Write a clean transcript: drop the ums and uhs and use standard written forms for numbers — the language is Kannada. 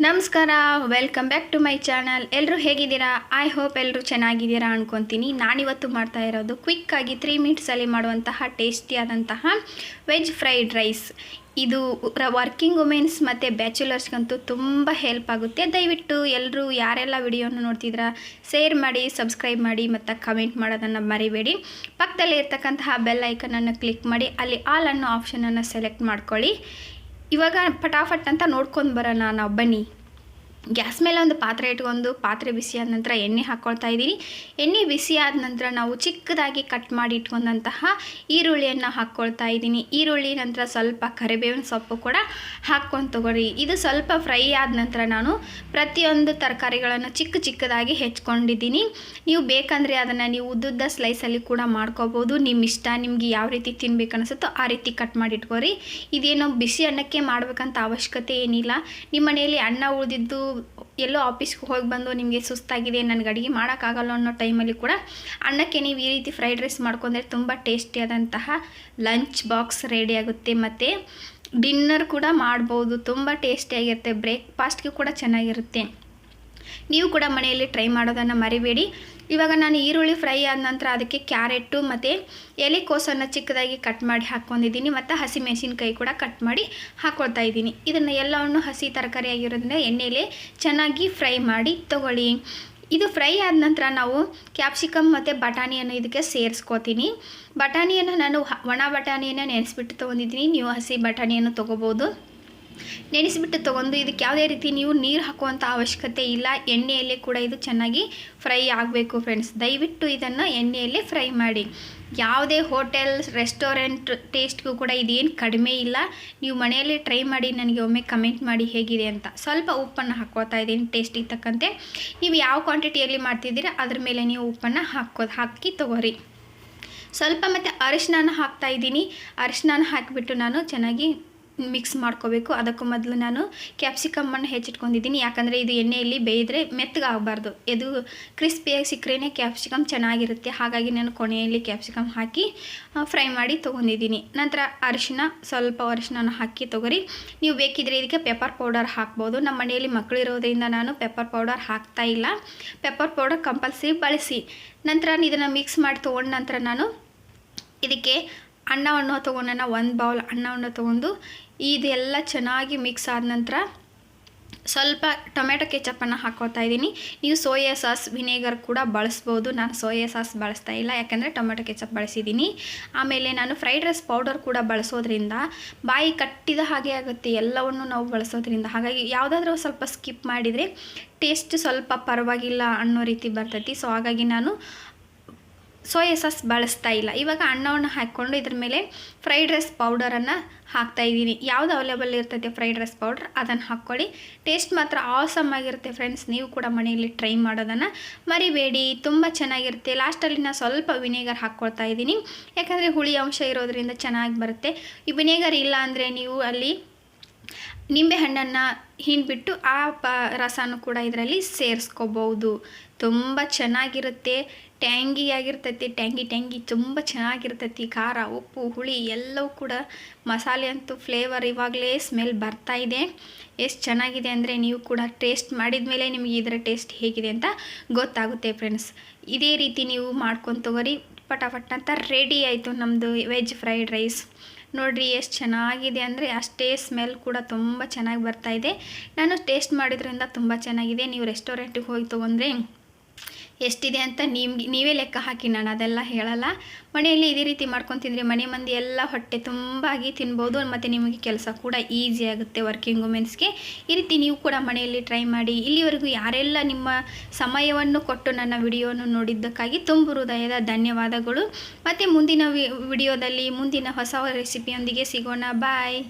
ನಮಸ್ಕಾರ, welcome back to my channel. ಎಲ್ಲರೂ ಹೇಗಿದ್ದೀರಾ? ಐ ಹೋಪ್ ಎಲ್ಲರೂ ಚೆನ್ನಾಗಿದ್ದೀರಾ ಅನ್ಕೊತೀನಿ. ನಾನಿವತ್ತು ಮಾಡ್ತಾ ಇರೋದು ಕ್ವಿಕ್ಕಾಗಿ 3 ಮಿನಿಟ್ಸಲ್ಲಿ ಮಾಡುವಂತಹ ಟೇಸ್ಟಿಯಾದಂತಹ ವೆಜ್ ಫ್ರೈಡ್ ರೈಸ್. ಇದು ವರ್ಕಿಂಗ್ ವುಮೆನ್ಸ್ ಮತ್ತು ಬ್ಯಾಚುಲರ್ಸ್ಗಂತೂ ತುಂಬ ಹೆಲ್ಪ್ ಆಗುತ್ತೆ. ದಯವಿಟ್ಟು ಎಲ್ಲರೂ ಯಾರೆಲ್ಲ ವಿಡಿಯೋನ ನೋಡ್ತಿದ್ದೀರಾ ಶೇರ್ ಮಾಡಿ, ಸಬ್ಸ್ಕ್ರೈಬ್ ಮಾಡಿ ಮತ್ತು ಕಮೆಂಟ್ ಮಾಡೋದನ್ನು ಮರಿಬೇಡಿ. ಪಕ್ಕದಲ್ಲಿ ಇರ್ತಕ್ಕಂತಹ ಬೆಲ್ ಐಕನನ್ನು ಕ್ಲಿಕ್ ಮಾಡಿ ಅಲ್ಲಿ ಆಲ್ ಅನ್ನೋ ಆಪ್ಷನನ್ನು ಸೆಲೆಕ್ಟ್ ಮಾಡ್ಕೊಳ್ಳಿ. ಇವಾಗ ಫಟಾಫಟ್ ಅಂತ ನೋಡ್ಕೊಂಡು ಬರೋಣ ನಾವು, ಬನ್ನಿ. ಗ್ಯಾಸ್ ಮೇಲೆ ಒಂದು ಪಾತ್ರೆ ಇಟ್ಕೊಂಡು ಪಾತ್ರೆ ಬಿಸಿ ಆದ ನಂತರ ಎಣ್ಣೆ ಹಾಕ್ಕೊಳ್ತಾ ಇದ್ದೀನಿ. ಎಣ್ಣೆ ಬಿಸಿ ಆದ ನಂತರ ನಾವು ಚಿಕ್ಕದಾಗಿ ಕಟ್ ಮಾಡಿ ಇಟ್ಕೊಂಡಂತಹ ಈರುಳ್ಳಿಯನ್ನು ಹಾಕ್ಕೊಳ್ತಾ ಇದ್ದೀನಿ. ಈರುಳ್ಳಿ ನಂತರ ಸ್ವಲ್ಪ ಕರಿಬೇವಿನ ಸೊಪ್ಪು ಕೂಡ ಹಾಕ್ಕೊಂಡು ತಗೊಳ್ಳಿ. ಇದು ಸ್ವಲ್ಪ ಫ್ರೈ ಆದ ನಂತರ ನಾನು ಪ್ರತಿಯೊಂದು ತರಕಾರಿಗಳನ್ನು ಚಿಕ್ಕದಾಗಿ ಹೆಚ್ಕೊಂಡಿದ್ದೀನಿ. ನೀವು ಬೇಕಂದರೆ ಅದನ್ನು ನೀವು ಉದ್ದುದ್ದ ಸ್ಲೈಸಲ್ಲಿ ಕೂಡ ಮಾಡ್ಕೋಬೋದು. ನಿಮ್ಮ ಇಷ್ಟ, ನಿಮಗೆ ಯಾವ ರೀತಿ ತಿನ್ಬೇಕು ಅನಿಸುತ್ತೋ ಆ ರೀತಿ ಕಟ್ ಮಾಡಿ ಇಟ್ಕೊರಿ. ಇದೇನೋ ಬಿಸಿ ಅನ್ನಕ್ಕೆ ಮಾಡಬೇಕಂತ ಅವಶ್ಯಕತೆ ಏನಿಲ್ಲ. ನಿಮ್ಮ ಮನೆಯಲ್ಲಿ ಅನ್ನ ಉಳಿದಿದ್ದು ಎಲ್ಲೋ ಆಫೀಸ್ಗೆ ಹೋಗಿ ಬಂದು ನಿಮಗೆ ಸುಸ್ತಾಗಿದೆ, ನನಗೆ ಅಡುಗೆ ಮಾಡೋಕ್ಕಾಗಲ್ಲ ಅನ್ನೋ ಟೈಮಲ್ಲಿ ಕೂಡ ಅನ್ನಕ್ಕೆ ನೀವು ಈ ರೀತಿ ಫ್ರೈಡ್ ರೈಸ್ ಮಾಡ್ಕೊಂಡ್ರೆ ತುಂಬ ಟೇಸ್ಟಿಯಾದಂತಹ ಲಂಚ್ ಬಾಕ್ಸ್ ರೆಡಿ ಆಗುತ್ತೆ. ಮತ್ತು ಡಿನ್ನರ್ ಕೂಡ ಮಾಡ್ಬೋದು, ತುಂಬ ಟೇಸ್ಟಿಯಾಗಿರುತ್ತೆ. ಬ್ರೇಕ್ಫಾಸ್ಟ್ಗೆ ಕೂಡ ಚೆನ್ನಾಗಿರುತ್ತೆ. ನೀವು ಕೂಡ ಮನೆಯಲ್ಲಿ ಟ್ರೈ ಮಾಡೋದನ್ನು ಮರಿಬೇಡಿ. ಇವಾಗ ನಾನು ಈರುಳ್ಳಿ ಫ್ರೈ ಆದ ನಂತರ ಅದಕ್ಕೆ ಕ್ಯಾರೆಟು ಮತ್ತು ಎಲೆಕೋಸನ್ನು ಚಿಕ್ಕದಾಗಿ ಕಟ್ ಮಾಡಿ ಹಾಕ್ಕೊಂಡಿದ್ದೀನಿ ಮತ್ತು ಹಸಿಮೆಣಸಿನ್ಕಾಯಿ ಕೂಡ ಕಟ್ ಮಾಡಿ ಹಾಕ್ಕೊಳ್ತಾ ಇದ್ದೀನಿ. ಇದನ್ನು ಎಲ್ಲವನ್ನು ಹಸಿ ತರಕಾರಿ ಆಗಿರೋದ್ರಿಂದ ಎಣ್ಣೆಯಲ್ಲಿ ಚೆನ್ನಾಗಿ ಫ್ರೈ ಮಾಡಿ ತಗೊಳ್ಳಿ. ಇದು ಫ್ರೈ ಆದ ನಂತರ ನಾವು ಕ್ಯಾಪ್ಸಿಕಮ್ ಮತ್ತು ಬಟಾಣಿಯನ್ನು ಇದಕ್ಕೆ ಸೇರಿಸ್ಕೋತೀನಿ. ಬಟಾಣಿಯನ್ನು ನಾನು ಒಣ ಬಟಾಣಿಯನ್ನು ನೆನೆಸ್ಬಿಟ್ಟು ತೊಗೊಂಡಿದ್ದೀನಿ. ನೀವು ಹಸಿ ಬಟಾಣಿಯನ್ನು ತೊಗೋಬೋದು. ನೆನೆಸಿಬಿಟ್ಟು ತೊಗೊಂಡು ಇದಕ್ಕೆ ಯಾವುದೇ ರೀತಿ ನೀವು ನೀರು ಹಾಕುವಂಥ ಅವಶ್ಯಕತೆ ಇಲ್ಲ. ಎಣ್ಣೆಯಲ್ಲೇ ಕೂಡ ಇದು ಚೆನ್ನಾಗಿ ಫ್ರೈ ಆಗಬೇಕು ಫ್ರೆಂಡ್ಸ್. ದಯವಿಟ್ಟು ಇದನ್ನು ಎಣ್ಣೆಯಲ್ಲೇ ಫ್ರೈ ಮಾಡಿ. ಯಾವುದೇ ಹೋಟೆಲ್ ರೆಸ್ಟೋರೆಂಟ್ ಟೇಸ್ಟ್ಗೂ ಕೂಡ ಇದೇನು ಕಡಿಮೆ ಇಲ್ಲ. ನೀವು ಮನೆಯಲ್ಲೇ ಟ್ರೈ ಮಾಡಿ, ನನಗೆ ಒಮ್ಮೆ ಕಮೆಂಟ್ ಮಾಡಿ ಹೇಗಿದೆ ಅಂತ. ಸ್ವಲ್ಪ ಉಪ್ಪನ್ನು ಹಾಕ್ಕೋತಾ ಇದ್ದೀನಿ ಟೇಸ್ಟಿಗೆ ತಕ್ಕಂತೆ. ನೀವು ಯಾವ ಕ್ವಾಂಟಿಟಿಯಲ್ಲಿ ಮಾಡ್ತಿದ್ದೀರಾ ಅದ್ರ ಮೇಲೆ ನೀವು ಉಪ್ಪನ್ನು ಹಾಕಿ ತೊಗೋರಿ. ಸ್ವಲ್ಪ ಮತ್ತು ಅರಿಶಿನ ಹಾಕ್ತಾ ಇದ್ದೀನಿ. ಅರಿಶಿನ ಹಾಕಿಬಿಟ್ಟು ನಾನು ಚೆನ್ನಾಗಿ ಮಿಕ್ಸ್ ಮಾಡ್ಕೋಬೇಕು. ಅದಕ್ಕೂ ಮೊದಲು ನಾನು ಕ್ಯಾಪ್ಸಿಕಮ್ಮನ್ನು ಹೆಚ್ಚಿಟ್ಕೊಂಡಿದ್ದೀನಿ. ಯಾಕಂದರೆ ಇದು ಎಣ್ಣೆಯಲ್ಲಿ ಬೇಯಿದ್ರೆ ಮೆತ್ತಗಾಗಬಾರ್ದು. ಇದು ಕ್ರಿಸ್ಪಿಯಾಗಿ ಸಿಕ್ಕರೆ ಕ್ಯಾಪ್ಸಿಕಮ್ ಚೆನ್ನಾಗಿರುತ್ತೆ. ಹಾಗಾಗಿ ನಾನು ಕೊನೆಯಲ್ಲಿ ಕ್ಯಾಪ್ಸಿಕಮ್ ಹಾಕಿ ಫ್ರೈ ಮಾಡಿ ತೊಗೊಂಡಿದ್ದೀನಿ. ನಂತರ ಸ್ವಲ್ಪ ಅರಿಶಿನ ಹಾಕಿ ತೊಗೊರಿ. ನೀವು ಬೇಕಿದ್ರೆ ಇದಕ್ಕೆ ಪೆಪ್ಪರ್ ಪೌಡರ್ ಹಾಕ್ಬೋದು. ನಮ್ಮ ಮನೆಯಲ್ಲಿ ಮಕ್ಕಳಿರೋದ್ರಿಂದ ನಾನು ಪೆಪ್ಪರ್ ಪೌಡರ್ ಹಾಕ್ತಾ ಇಲ್ಲ. ಪೆಪ್ಪರ್ ಪೌಡರ್ ಕಂಪಲ್ಸರಿ ಬಳಸಿ. ನಂತರ ಇದನ್ನು ಮಿಕ್ಸ್ ಮಾಡಿ ತೊಗೊಂಡ ನಂತರ ನಾನು ಇದಕ್ಕೆ ಅನ್ನವನ್ನು ತೊಗೊಂಡು ಒಂದು ಬೌಲ್ ಅನ್ನವನ್ನು ತೊಗೊಂಡು ಇದೆಲ್ಲ ಚೆನ್ನಾಗಿ ಮಿಕ್ಸ್ ಆದ ನಂತರ ಸ್ವಲ್ಪ ಟೊಮೆಟೊ ಕೆಚಪ್ಪನ್ನು ಹಾಕ್ಕೋತಾ ಇದ್ದೀನಿ. ನೀವು ಸೋಯಾ ಸಾಸ್, ವಿನೆಗರ್ ಕೂಡ ಬಳಸ್ಬೋದು. ನಾನು ಸೋಯಾ ಸಾಸ್ ಬಳಸ್ತಾ ಇಲ್ಲ, ಯಾಕಂದರೆ ಟೊಮೆಟೊ ಕೆಚಪ್ ಬಳಸಿದ್ದೀನಿ. ಆಮೇಲೆ ನಾನು ಫ್ರೈಡ್ ರೈಸ್ ಪೌಡರ್ ಕೂಡ ಬಳಸೋದ್ರಿಂದ ಬಾಯಿ ಕಟ್ಟಿದ ಹಾಗೆ ಆಗುತ್ತೆ ಎಲ್ಲವನ್ನು ನಾವು ಬಳಸೋದ್ರಿಂದ. ಹಾಗಾಗಿ ಯಾವುದಾದ್ರೂ ಸ್ವಲ್ಪ ಸ್ಕಿಪ್ ಮಾಡಿದರೆ ಟೇಸ್ಟ್ ಸ್ವಲ್ಪ ಪರವಾಗಿಲ್ಲ ಅನ್ನೋ ರೀತಿ ಬರ್ತೈತಿ. ಸೊ ಹಾಗಾಗಿ ನಾನು ಸೋಯಾ ಸಾಸ್ ಬಳಸ್ತಾ ಇಲ್ಲ. ಇವಾಗ ಅನ್ನವನ್ನು ಹಾಕ್ಕೊಂಡು ಇದ್ರ ಮೇಲೆ ಫ್ರೈಡ್ ರೈಸ್ ಪೌಡರನ್ನು ಹಾಕ್ತಾಯಿದ್ದೀನಿ. ಯಾವುದು ಅವೈಲೇಬಲ್ ಇರ್ತೈತೆ ಫ್ರೈಡ್ ರೈಸ್ ಪೌಡ್ರ್ ಅದನ್ನು ಹಾಕ್ಕೊಳ್ಳಿ. ಟೇಸ್ಟ್ ಮಾತ್ರ ಆಸಮ್ ಆಗಿರುತ್ತೆ ಫ್ರೆಂಡ್ಸ್. ನೀವು ಕೂಡ ಮನೆಯಲ್ಲಿ ಟ್ರೈ ಮಾಡೋದನ್ನು ಮರಿಬೇಡಿ, ತುಂಬ ಚೆನ್ನಾಗಿರುತ್ತೆ. ಲಾಸ್ಟಲ್ಲಿ ನಾನು ಸ್ವಲ್ಪ ವಿನೆಗರ್ ಹಾಕ್ಕೊಳ್ತಾ ಇದ್ದೀನಿ, ಯಾಕಂದರೆ ಹುಳಿ ಅಂಶ ಇರೋದ್ರಿಂದ ಚೆನ್ನಾಗಿ ಬರುತ್ತೆ. ಈ ವಿನೆಗರ್ ಇಲ್ಲ ಅಂದರೆ ನೀವು ಅಲ್ಲಿ ನಿಂಬೆಹಣ್ಣನ್ನು ಹಿಂಡ್ಬಿಟ್ಟು ಆ ರಸನೂ ಕೂಡ ಇದರಲ್ಲಿ ಸೇರಿಸ್ಕೋಬೋದು. ತುಂಬ ಚೆನ್ನಾಗಿರುತ್ತೆ. ಟ್ಯಾಂಗಿಯಾಗಿರ್ತೈತಿ, ಟ್ಯಾಂಗಿ ತುಂಬ ಚೆನ್ನಾಗಿರ್ತೈತಿ. ಖಾರ, ಉಪ್ಪು, ಹುಳಿ ಎಲ್ಲವೂ ಕೂಡ, ಮಸಾಲೆ ಅಂತೂ ಫ್ಲೇವರ್ ಇವಾಗಲೇ ಸ್ಮೆಲ್ ಬರ್ತಾ ಇದೆ. ಎಷ್ಟು ಚೆನ್ನಾಗಿದೆ ಅಂದರೆ ನೀವು ಕೂಡ ಟೇಸ್ಟ್ ಮಾಡಿದ ಮೇಲೆ ನಿಮಗೆ ಇದರ ಟೇಸ್ಟ್ ಹೇಗಿದೆ ಅಂತ ಗೊತ್ತಾಗುತ್ತೆ ಫ್ರೆಂಡ್ಸ್. ಇದೇ ರೀತಿ ನೀವು ಮಾಡ್ಕೊಂಡು ತಗೋರಿ. ಪಟಾಪಟ್ ಅಂತ ರೆಡಿ ಆಯಿತು ನಮ್ಮದು ವೆಜ್ ಫ್ರೈಡ್ ರೈಸ್. ನೋಡಿರಿ ಎಷ್ಟು ಚೆನ್ನಾಗಿದೆ ಅಂದರೆ ಅಷ್ಟೇ ಸ್ಮೆಲ್ ಕೂಡ ತುಂಬ ಚೆನ್ನಾಗಿ ಬರ್ತಾಯಿದೆ. ನಾನು ಟೇಸ್ಟ್ ಮಾಡಿದ್ರಿಂದ ತುಂಬ ಚೆನ್ನಾಗಿದೆ. ನೀವು ರೆಸ್ಟೋರೆಂಟಿಗೆ ಹೋಗಿ ತೊಗೊಂಡ್ರೆ ಎಷ್ಟಿದೆ ಅಂತ ನೀವೇ ಲೆಕ್ಕ ಹಾಕಿ, ನಾನು ಅದೆಲ್ಲ ಹೇಳಲ್ಲ. ಮನೆಯಲ್ಲಿ ಇದೇ ರೀತಿ ಮಾಡ್ಕೊಂಡು ತಿಂದರೆ ಮನೆ ಮಂದಿ ಎಲ್ಲ ಹೊಟ್ಟೆ ತುಂಬಾಗಿ ತಿನ್ಬೋದು. ಮತ್ತು ನಿಮಗೆ ಕೆಲಸ ಕೂಡ ಈಸಿ ಆಗುತ್ತೆ ವರ್ಕಿಂಗ್ ವುಮೆನ್ಸ್ಗೆ. ಈ ರೀತಿ ನೀವು ಕೂಡ ಮನೆಯಲ್ಲಿ ಟ್ರೈ ಮಾಡಿ. ಇಲ್ಲಿವರೆಗೂ ಯಾರೆಲ್ಲ ನಿಮ್ಮ ಸಮಯವನ್ನು ಕೊಟ್ಟು ನನ್ನ ವಿಡಿಯೋನ ನೋಡಿದ್ದಕ್ಕಾಗಿ ತುಂಬ ಹೃದಯದ ಧನ್ಯವಾದಗಳು. ಮತ್ತು ಮುಂದಿನ ವಿಡಿಯೋದಲ್ಲಿ ಮುಂದಿನ ಹೊಸ ರೆಸಿಪಿಯೊಂದಿಗೆ ಸಿಗೋಣ. ಬಾಯ್.